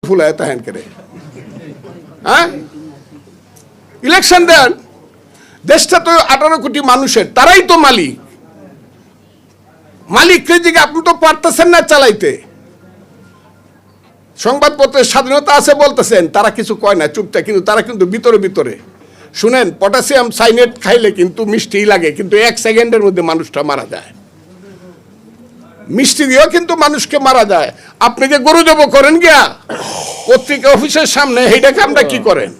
ফুলায় তাহেন করে, হ্যাঁ? ইলেকশন দেন, দেশটা তো 18 কোটি মানুষের, তারাই তো মালিক। মালিককে জিজ্ঞাসা, আপনি তো পারতেছেন না চালাইতে। সংবাদপত্রের স্বাধীনতা আছে বলতেছেন, তারা কিছু কয় না, চুপটা, কিন্তু তারা কিন্তু ভিতরে ভিতরে শুনেন, পটাশিয়াম সাইনেট খাইলে কিন্তু মিষ্টি লাগে, কিন্তু 1 সেকেন্ডের মধ্যে মানুষটা মারা যায়। মিষ্টি দিয়েও কিন্তু মানুষকে মারা যায়। আপনি যে গরু জব করেন গিয়া পত্রিকা অফিসের সামনে, এইটা কামটা কি করেন?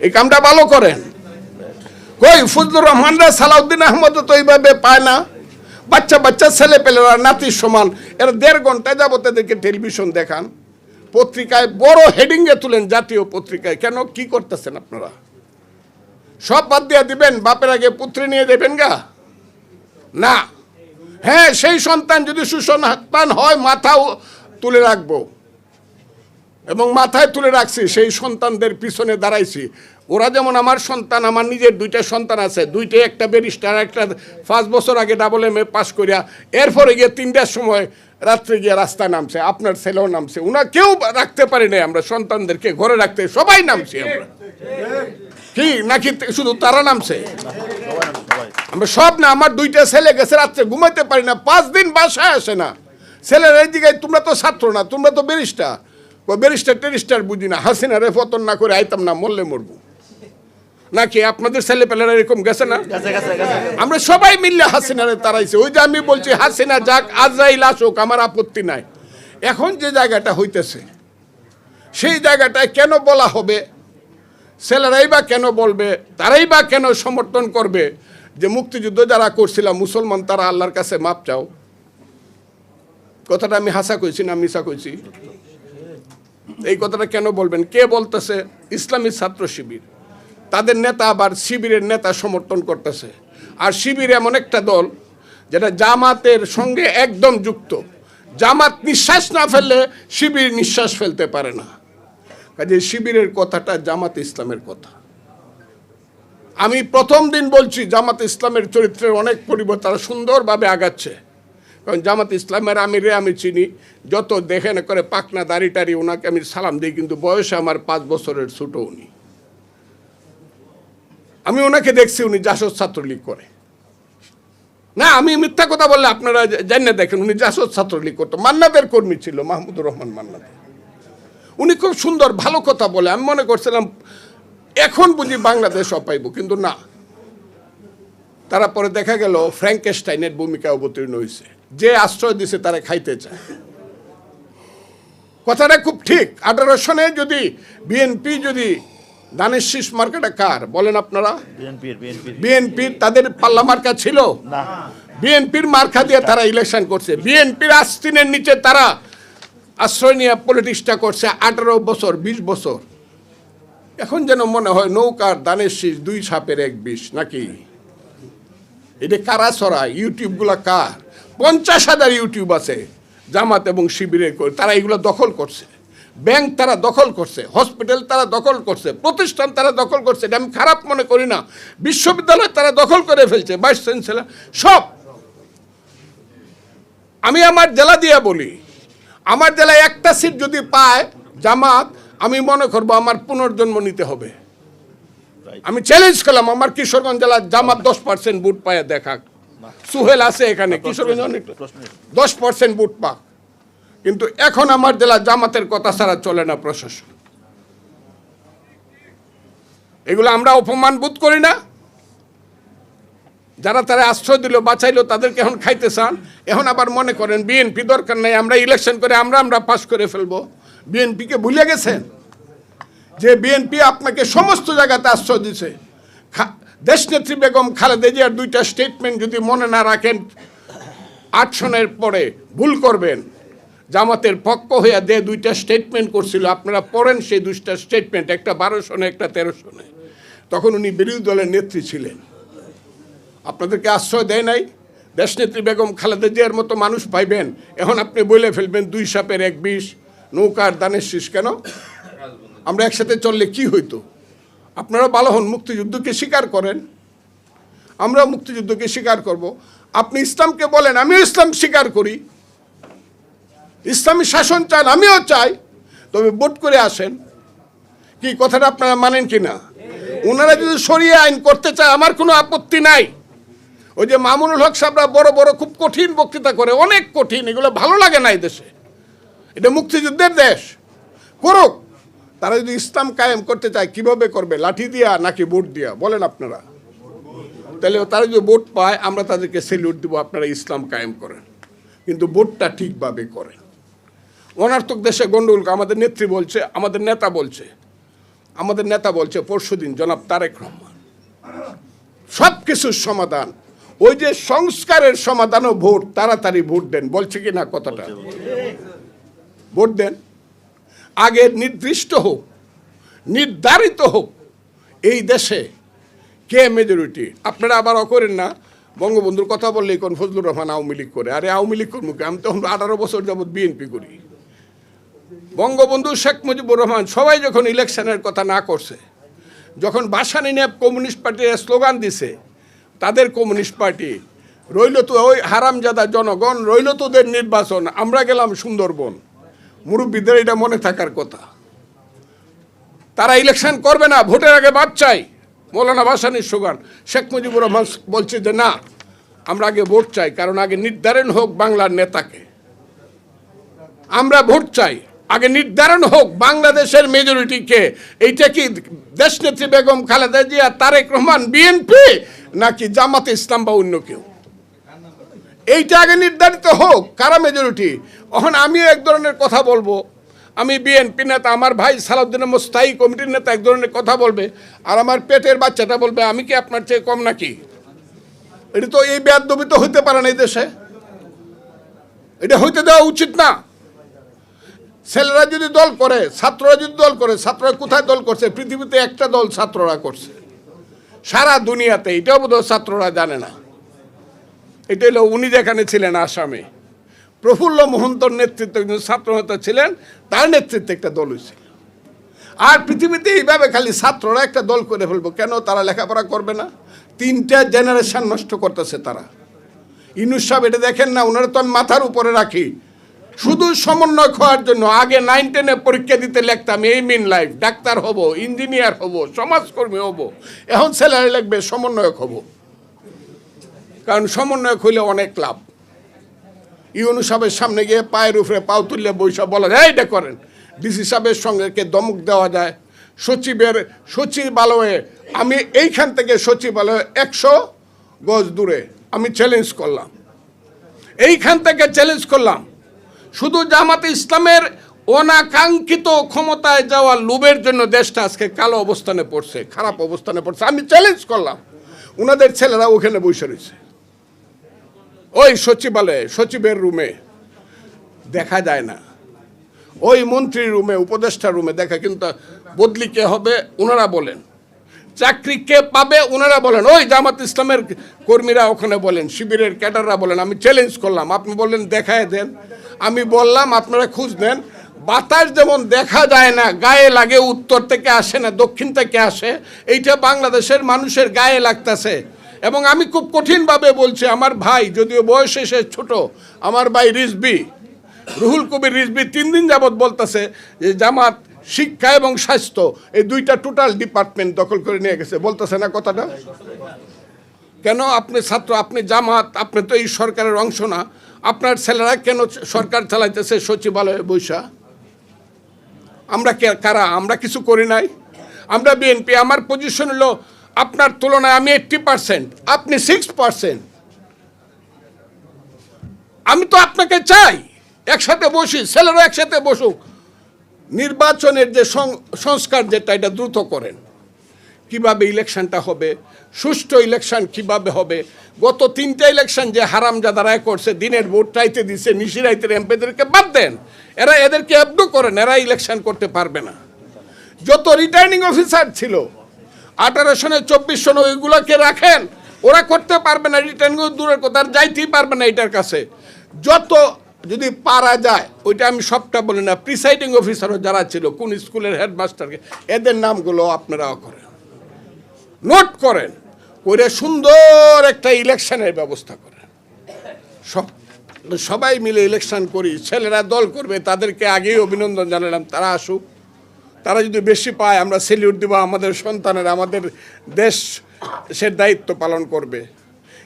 এই কামটা ভালো করেন। কই ফজলুর রহমানরা, সালাউদ্দিন আহমদ তো এইভাবে পায় না। বাচ্চা বাচ্চা ছেলে পেলেরা নাতির সমান, এরা 1.5 ঘন্টা যাবত এদেরকে টেলিভিশন দেখান, পত্রিকায় বড় হেডিংয়ে তুলেন, জাতীয় পত্রিকায়। কেন, কি করতেছেন আপনারা? সব বাদ দিয়ে দিবেন, বাপের আগে পুত্রে নিয়ে দেবেন গা? না। হ্যাঁ, সেই সন্তান যদি সুসন্তান হয়, মাথাও তুলে রাখবো, এবং মাথায় তুলে রাখছি, সেই সন্তানদের পিছনে দাঁড়াইছি। ওরা যেমন আমার সন্তান, আমার নিজের 2টা সন্তান আছে, 2টাই, একটা ব্যারিস্টার, একটা 5 বছর আগে AA পাস করিয়া এরপরে গিয়ে 3টার সময় রাত্রে গিয়ে রাস্তায় নামছে। আপনার ছেলেও নামছে। ওনা কেউ রাখতে পারি নাই আমরা সন্তানদেরকে ঘরে রাখতে, সবাই নামছি আমরা। কি নাকি শুধু তারা নামছে? আমরা সব না। আমার 2টা ছেলে গেছে, রাত্রে ঘুমাইতে পারি না, 5 দিন বাসায় আসে না। ছেলের এই দিকে, তোমরা তো ছাত্র না, তোমরা তো ব্যারিস্টার। ব্যারিস্টার টেরিস্টার বুঝি না, হাসিনারে পতন না করে আইতাম না, মরলে মরবো নাকি? আপনাদের ছেলে পেলেরা এরকম গেছে না? আমরা সবাই মিললে হাসিনারে তাড়াইছে। ওই যে আমি বলছি, হাসিনা যাক, আজরাইল আসুক, আমার আপত্তি নাই। এখন যে জায়গাটা হইতেছে, সেই জায়গাটায় কেন বলা হবে? ছেলেরাই বা কেন বলবে? তারাই বা কেন সমর্থন করবে যে মুক্তিযুদ্ধ যারা করছিলাম মুসলমান, তারা আল্লাহর কাছে মাপ চাও? কথাটা আমি হাসা কইছি না মিশা কইছি? এই কথাটা কেন বলবেন? কে বলতেছে? ইসলামী ছাত্র শিবির, তাদের নেতা আবার শিবিরের নেতা সমর্থন করতেছে। আর শিবির এমন একটা দল যেটা জামাতের সঙ্গে একদম যুক্ত। জামাত নিঃশ্বাস না ফেললে শিবির নিঃশ্বাস ফেলতে পারে না। কাজে শিবিরের কথাটা জামাত ইসলামের কথা। আমি প্রথম দিন বলছি, জামাত ইসলামের চরিত্রের অনেক পরিবর্তন, তারা সুন্দরভাবে আগাচ্ছে। কারণ জামাত ইসলামের আমিরে আমি চিনি, যত দেখে না করে পাকনা দাড়ি টাড়ি, ওনাকে আমি সালাম দিই, কিন্তু বয়সে আমার 5 বছরের ছোট উনি। আমি ওনাকে দেখছি, উনি জাসদ ছাত্রলীগ করে না। আমি মিথ্যা কথা বললে আপনারা জানিয়ে দেখেন, উনি জাসদ ছাত্রলীগ করতো, মান্নাদের কর্মী ছিল, মাহমুদুর রহমান মান্নাদ। উনি খুব সুন্দর ভালো কথা বলে। আমি মনে করছিলাম এখন বুঝি বাংলাদেশ অপাইব, কিন্তু না। তারা পরে দেখা গেল ফ্র্যাঙ্কেস্টাইনের ভূমিকা অবতীর্ণ হয়েছে। যে আশ্রয় দিছে তারা খাইতে চায়। কথাটা খুব ঠিক। 18 সনে যদি বিএনপি, যদি ধানের শীষ মার্কাটা কার বলেন আপনারা? বিএনপির। তাদের পাল্লা মার্কা ছিল? বিএনপির মার্কা দিয়ে তারা ইলেকশন করছে। বিএনপির আস্তিনের নিচে তারা আশ্রয় নিয়ে পলিটিক্সটা করছে 18 বছর, 20 বছর। এখন যেন মনে হয় নৌকার ধানের শীষ 2 সাপের 1 বিষ নাকি? এটা কারা ছড়ায়? ইউটিউবগুলা কার? 50,000 ইউটিউব আছে জামাত এবং শিবিরের, তারা এগুলো দখল করছে। ব্যাংক তারা দখল করছে, হসপিটাল তারা দখল করছে, প্রতিষ্ঠান তারা দখল করছে। এটা আমি খারাপ মনে করি না। বিশ্ববিদ্যালয় তারা দখল করে ফেলছে, ভাইস চ্যান্সেলর সব। আমি আমার জেলা দিয়ে বলি, আমার জেলায় একটা সিট যদি পায় জামাত, আমি মনে করবো আমার পুনর্জন্ম নিতে হবে। আমি চ্যালেঞ্জ করলাম, আমার কিশোরগঞ্জ জেলার জামাত 10% ভোট পায় দেখাক। সুহেল আছে এখানে, কিশোরগঞ্জ 10% ভোট পাক। কিন্তু এখন আমার জেলা জামাতের কথা ছাড়া চলে না প্রশাসন। এগুলো আমরা অপমান বোধ করি না? যারা তারা আশ্রয় দিল, বাঁচাইলো, তাদেরকে এখন খাইতে চান। এখন আবার মনে করেন বিএনপি দরকার নাই, আমরা ইলেকশন করে আমরা পাস করে ফেলবো। বিএনপিকে ভুলে গেছেন যে বিএনপি আপনাকে সমস্ত জায়গাতে আশ্রয় দিছে। দেশনেত্রী বেগম খালেদা জিয়ার 2টা স্টেটমেন্ট যদি মনে না রাখেন, 8 সনের পরে ভুল করবেন। জামাতের পক্ষ হইয়া 2টা স্টেটমেন্ট করছিল, আপনারা পড়েন সেই 2টা স্টেটমেন্ট, একটা 12 সনে, একটা 13 সনে। তখন উনি বিরোধী দলের নেত্রী ছিলেন। আপনাদেরকে আশ্রয় দেয় নাই। দেশনেত্রী বেগম খালেদা জিয়ার মতো মানুষ পাইবেন, এখন আপনি বলে ফেলবেন 2 সাপের 1 বিষ, নৌকার ধানের শীষ। কেন? আমরা একসাথে চললে কি হইতো? আপনারা ভালো হন, মুক্তিযুদ্ধকে স্বীকার করেন, আমরা মুক্তিযুদ্ধকে স্বীকার করব। আপনি ইসলামকে বলেন, আমিও ইসলাম স্বীকার করি। ইসলামী শাসন চান, আমিও চাই, তবে ভোট করে আসেন। কি কথাটা আপনারা মানেন কি না? ওনারা যদি শরিয়া আইন করতে চায় আমার কোনো আপত্তি নাই। ওই যে মামুনুল হক সাহেবরা বড় বড় খুব কঠিন বক্তৃতা করে, অনেক কঠিন, এগুলো ভালো লাগে না এই দেশে। এটা মুক্তিযুদ্ধের দেশ, করুক। তারা যদি ইসলাম কায়েম করতে চায় কিভাবে করবে? লাঠি দিয়া নাকি ভোট দিয়া? বলেন আপনারা। তাহলে তারা যদি ভোট পায় আমরা তাদেরকে সেলিউট দিব, আপনারা ইসলাম কায়েম করেন, কিন্তু ভোটটা ঠিকভাবে করেন। অনার্থক দেশে গন্ডগোল। আমাদের নেত্রী বলছে, আমাদের নেতা বলছে পরশুদিন, জনাব তারেক রহমান, সব কিছুর সমাধান, ওই যে সংস্কারের সমাধানও ভোট, তাড়াতাড়ি ভোট দেন, বলছে কি না কথাটা? ভোট দেন, আগে নির্দিষ্ট হোক, নির্ধারিত হোক এই দেশে কে মেজরিটি। আপনারা আবার করেন না, বঙ্গবন্ধুর কথা বললেই কোন ফজলুর রহমান আওয়ামী লীগ করে। আরে আওয়ামী লীগ করবো কি? আমি তো 18 বছর যাবৎ বিএনপি করি। বঙ্গবন্ধু শেখ মুজিবুর রহমান সবাই যখন ইলেকশনের কথা না করছে, যখন ভাসানী নিয়ে কমিউনিস্ট পার্টির স্লোগান দিছে, তাদের কমিউনিস্ট পার্টি রইল তো ওই হারামজাদা জনগণ, রইল তোদের নির্বাচন, আমরা গেলাম সুন্দরবন। মুরব্বীদের এটা মনে থাকার কথা। তারা ইলেকশন করবে না, ভোটের আগে বাদ চাই, মৌলানা ভাসানীর স্লোগান। শেখ মুজিবুর রহমান বলছে যে না, আমরা আগে ভোট চাই, কারণ আগে নির্ধারণ হোক বাংলার নেতাকে। আমরা ভোট চাই, আগে নির্ধারণ হোক বাংলাদেশের মেজরিটি কে। এইটা কি দেশনেত্রী বেগম খালেদা জিয়া, তারেক রহমান, বিএনপি, নাকি জামাতে ইসলাম বা অন্য কেউ? এইটা আগে নির্ধারিত হোক কারা মেজরিটি। এখন আমি এক ধরনের কথা বলবো, আমি বিএনপি নেতা, আমার ভাই সালাউদ্দিন আহমদ স্থায়ী কমিটির নেতা এক ধরনের কথা বলবে, আর আমার পেটের বাচ্চাটা বলবে আমি কি আপনার চেয়ে কম নাকি? এটা তো এই বেয়াদবি তো হইতে পারে না এই দেশে, এটা হইতে দেওয়া উচিত না। ছেলেরা যদি দল করে, ছাত্ররা যদি দল করে, ছাত্ররা কোথায় দল করছে? পৃথিবীতে একটা দল ছাত্ররা করছে সারা দুনিয়াতে, এটাও বোধহয় ছাত্ররা জানে না। এটা হলো উনি যেখানে ছিলেন আসামে, প্রফুল্ল মোহন্তর নেতৃত্বে একজন ছাত্র নেতা ছিলেন, তার নেতৃত্বে একটা দল হয়েছিল। আর পৃথিবীতে এইভাবে খালি ছাত্ররা একটা দল করে ফেলবো কেন? তারা লেখাপড়া করবে না? 3টা জেনারেশন নষ্ট করতেছে তারা। ইউনূস সাহেব এটা দেখেন না? ওনারা তো আমি মাথার উপরে রাখি, শুধু সমন্বয় হওয়ার জন্য। আগে 9-10-এ পরীক্ষা দিতে লিখতাম এইম ইন লাইফ, ডাক্তার হব, ইঞ্জিনিয়ার হব, সমাজকর্মী হব। এখন ছেলেরা লিখবে সমন্বয়ক হব, কারণ সমন্বয়ক হইলে অনেক লাভ। ইউনূস সাহেবের সামনে গিয়ে পায়ের উপরে পাও তুললে বৈশা বলা যায় এইটা করেন। ডিসি সাহেবের সঙ্গে কে দমক দেওয়া যায়। সচিবালয়ে আমি এইখান থেকে সচিবালয়ে 100 গজ দূরে আমি চ্যালেঞ্জ করলাম, এইখান থেকে চ্যালেঞ্জ করলাম। শুধু জামাতে ইসলামের অনাকাঙ্ক্ষিত ক্ষমতায় যাওয়ার লোভের জন্য দেশটা আজকে কালো অবস্থানে পড়ছে, খারাপ অবস্থানে পড়ছে। আমি চ্যালেঞ্জ করলাম, ওনাদের ছেলেরা ওখানে বসে রয়েছে ওই সচিবালয়ে, সচিবের রুমে দেখা যায় না, ওই মন্ত্রীর রুমে, উপদেষ্টা রুমে দেখা, কিন্তু বদলি কে হবে ওনারা বলেন, চাকরি কে পাবে ওনারা বলেন, ওই জামাত ইসলামের কর্মীরা ওখানে বলেন, শিবিরের ক্যাডাররা বলেন। আমি চ্যালেঞ্জ করলাম, আপনি বললেন দেখায় দেন। আমি বললাম আপনারা খুঁজ নেন, বাতাস যেমন দেখা যায় না, গায়ে লাগে, উত্তর থেকে আসে না, দক্ষিণ থেকে আসে, এইটা বাংলাদেশের মানুষের গায়ে লাগতেছে। এবং আমি খুব কঠিনভাবে বলছি, আমার ভাই, যদিও বয়সে সে ছোট, আমার ভাই রিজবি, রুহুল কবির রিজবি 3 দিন যাবৎ বলতেছে যে জামাত শিক্ষা এবং স্বাস্থ্য এই 2টা টোটাল ডিপার্টমেন্ট দখল করে নিয়ে গেছে। বলতেছে না কথাটা? কেন? আপনি ছাত্র, আপনি জামাত, আপনি তো এই সরকারের অংশ না, আপনার ছেলেরা কেন সরকার চালাইতেছে সচিবালয়ে বৈশা? আমরা কারা? আমরা কিছু করি নাই। আমরা বিএনপি, আমার পজিশন হলো আপনার তুলনায় আমি 80%, আপনি 6%। আমি তো আপনাকে চাই একসাথে বসি, ছেলেরা একসাথে বসুক। নির্বাচনের যে সংস্কার যেটা, এটা দ্রুত করেন। কিভাবে ইলেকশনটা হবে, সুষ্ঠু ইলেকশন কিভাবে হবে? গত 3টা ইলেকশন যে হারামজাদারা করছে, দিনের ভোট চাইতে দিচ্ছে, নিশিরাইতের এমপিদেরকে বাদ দেন, এদেরকে অ্যাবডু করেন, এরা ইলেকশন করতে পারবে না। যত রিটার্নিং অফিসার ছিল 18 সনে 24 সনে, ওইগুলোকে রাখেন, ওরা করতে পারবে না। রিটার্নিং দূরের কথা, আর যাইতেই পারবে না এটার কাছে। যত যদি পারা যায়, ওইটা আমি সবটা বলি না, প্রিসাইডিং অফিসারও যারা ছিল, কোন স্কুলের হেডমাস্টারকে, এদের নামগুলো আপনারাও করেন, নোট করেন, করে সুন্দর একটা ইলেকশনের ব্যবস্থা করেন। সব সবাই মিলে ইলেকশন করি, ছেলেরা দল করবে, তাদেরকে আগেই অভিনন্দন জানালাম, তারা আসুক। তারা যদি বেশি পায় আমরা সেলিউট দেবো, আমাদের সন্তানেরা আমাদের দেশের দায়িত্ব পালন করবে।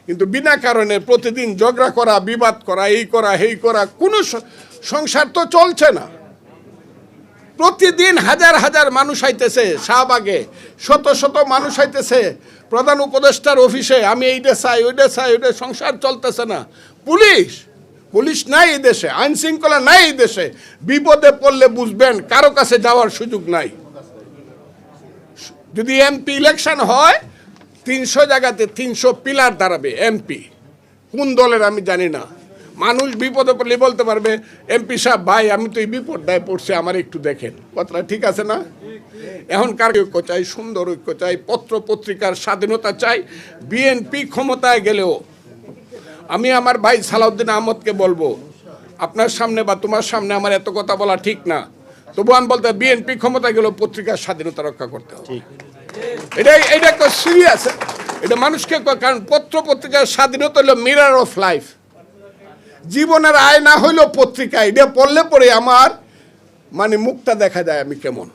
কিন্তু বিনা কারণে প্রতিদিন ঝগড়া করা, বিবাদ করা, এই করা সেই করা, কোনো সংসার তো চলছে না। প্রতিদিন হাজার হাজার মানুষ আইতেছে শাহবাগে, শত শত মানুষ আইতেছে প্রধান উপদেষ্টার অফিসে, আমি এইটা চাই ওইটা চাই, ওইটা, সংসার চলতেছে না। পুলিশ নাই এই দেশে, আইন শৃঙ্খলা নাই এই দেশে। বিপদে পড়লে বুঝবেন কারো কাছে যাওয়ার সুযোগ নাই। যদি এমপি ইলেকশন হয় 300 জায়গাতে 300 পিলার দাঁড়াবে এমপি, কোন দলের আমি জানি না। মানুষ বিপদে পড়লে বলতে পারবে এমপি সাহেব ভাই আমি তো এই বিপদটায় পড়ছি, আমার একটু দেখেন। কথাটা ঠিক আছে না? এখন কার ঐক্য চাই, সুন্দর ঐক্য চাই, পত্র পত্রিকার স্বাধীনতা চাই। বিএনপি ক্ষমতায় গেলেও আমি আমার ভাই সালাউদ্দিন আহমদকে বলবো, আপনার সামনে বা তোমার সামনে আমার এত কথা বলা ঠিক না, তবু আমি বলতে বিএনপি ক্ষমতায় গেলেও পত্রিকার স্বাধীনতা রক্ষা করতে হবে। এটা সিরিয়াস, এটা মানুষকে, কারণ পত্র পত্রিকার স্বাধীনতা হলো মিরর অফ লাইফ, জীবনের আয়না হইল পত্রিকা। এটা পড়লে পরে আমার মানে মুখটা দেখা যায় আমি কেমন।